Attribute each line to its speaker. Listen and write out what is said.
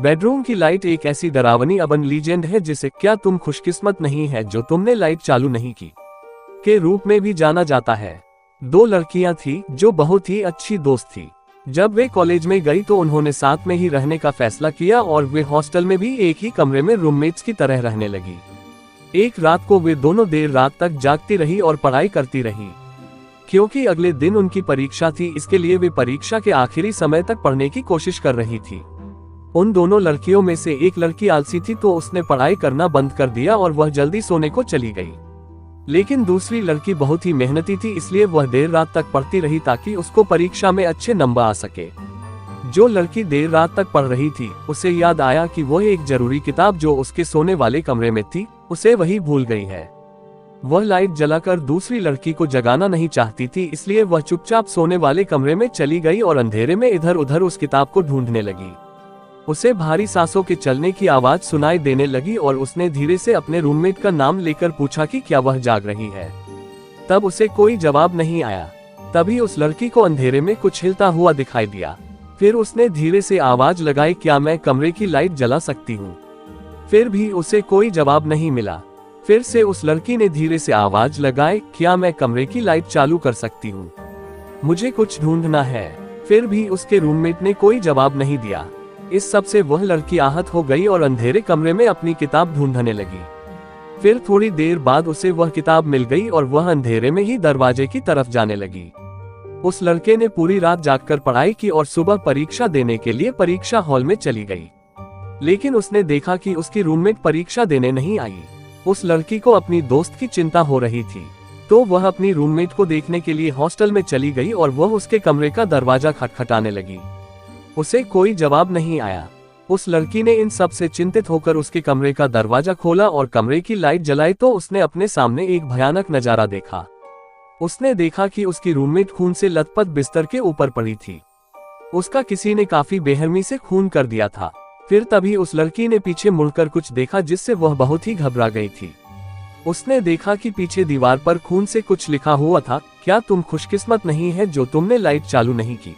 Speaker 1: Bedroom की light एक ऐसी डरावनी अर्बन लीजेंड है जिसे क्या तुम खुशकिस्मत नहीं है जो तुमने लाइट चालू नहीं की के रूप में भी जाना जाता है। दो लड़कियां थी जो बहुत ही अच्छी दोस्त थी। जब वे कॉलेज में गई तो उन्होंने साथ में ही रहने का फैसला किया और वे हॉस्टल में भी एक ही कमरे में रूममेट्स की तरह रहने लगी। एक रात को वे दोनों देर रात तक जागती रही और पढ़ाई करती रही। क्योंकि अगले दिन उनकी परीक्षा थी, इसके लिए वे परीक्षा के आखिरी समय तक पढ़ने की कोशिश कर रही थी। उन दोनों लड़कियों में से एक लड़की आलसी थी तो उसने पढ़ाई करना बंद कर दिया और वह जल्दी सोने को चली गई। लेकिन दूसरी लड़की बहुत ही मेहनती थी, इसलिए वह देर रात तक पढ़ती रही ताकि उसको परीक्षा में अच्छे नंबर आ सके। जो लड़की देर रात तक पढ़ रही थी उसे याद आया कि वह एक जरूरी किताब जो उसके सोने वाले कमरे में थी उसे वही भूल गई है। वह लाइट जलाकर दूसरी लड़की को जगाना नहीं चाहती थी, इसलिए वह चुपचाप सोने वाले कमरे में चली गई और अंधेरे में इधर उधर उस किताब को ढूंढने लगी। उसे भारी सांसों के चलने की आवाज सुनाई देने लगी और उसने धीरे से अपने रूममेट का नाम लेकर पूछा कि क्या वह जाग रही है। तब उसे कोई जवाब नहीं आया। तभी उस लड़की को अंधेरे में कुछ हिलता हुआ दिखाई दिया। फिर उसने धीरे से आवाज लगाई, क्या मैं कमरे की लाइट जला सकती हूँ? फिर भी उसे कोई जवाब नहीं मिला। फिर से उस लड़की ने धीरे से आवाज लगाई, क्या मैं कमरे की लाइट चालू कर सकती हूँ? मुझे कुछ ढूंढना है। फिर भी उसके रूममेट ने कोई जवाब नहीं दिया। इस सब से वह लड़की आहत हो गई और अंधेरे कमरे में अपनी किताब ढूंढने लगी। फिर थोड़ी देर बाद उसे वह किताब मिल गई और वह अंधेरे में ही दरवाजे की तरफ जाने लगी। उस लड़के ने पूरी रात जागकर पढ़ाई की और सुबह परीक्षा देने के लिए परीक्षा हॉल में चली गई। लेकिन उसने देखा कि उसकी रूममेट परीक्षा देने नहीं आई। उस लड़की को अपनी दोस्त की चिंता हो रही थी, तो वह अपनी रूममेट को देखने के लिए हॉस्टल में चली गई और वह उसके कमरे का दरवाजा खटखटाने लगी। उसे कोई जवाब नहीं आया। उस लड़की ने इन सब से चिंतित होकर उसके कमरे का दरवाजा खोला और कमरे की लाइट जलाई तो उसने अपने सामने एक भयानक नजारा देखा। उसने देखा कि उसकी रूममेट खून से लथपथ बिस्तर के ऊपर पड़ी थी। उसका किसी ने काफी बेरहमी से खून कर दिया था। फिर तभी उस लड़की ने पीछे मुड़कर कुछ देखा जिससे वह बहुत ही घबरा गई थी। उसने देखा कि पीछे दीवार पर खून से कुछ लिखा हुआ था, क्या तुम खुशकिस्मत नहीं है जो तुमने लाइट चालू नहीं की?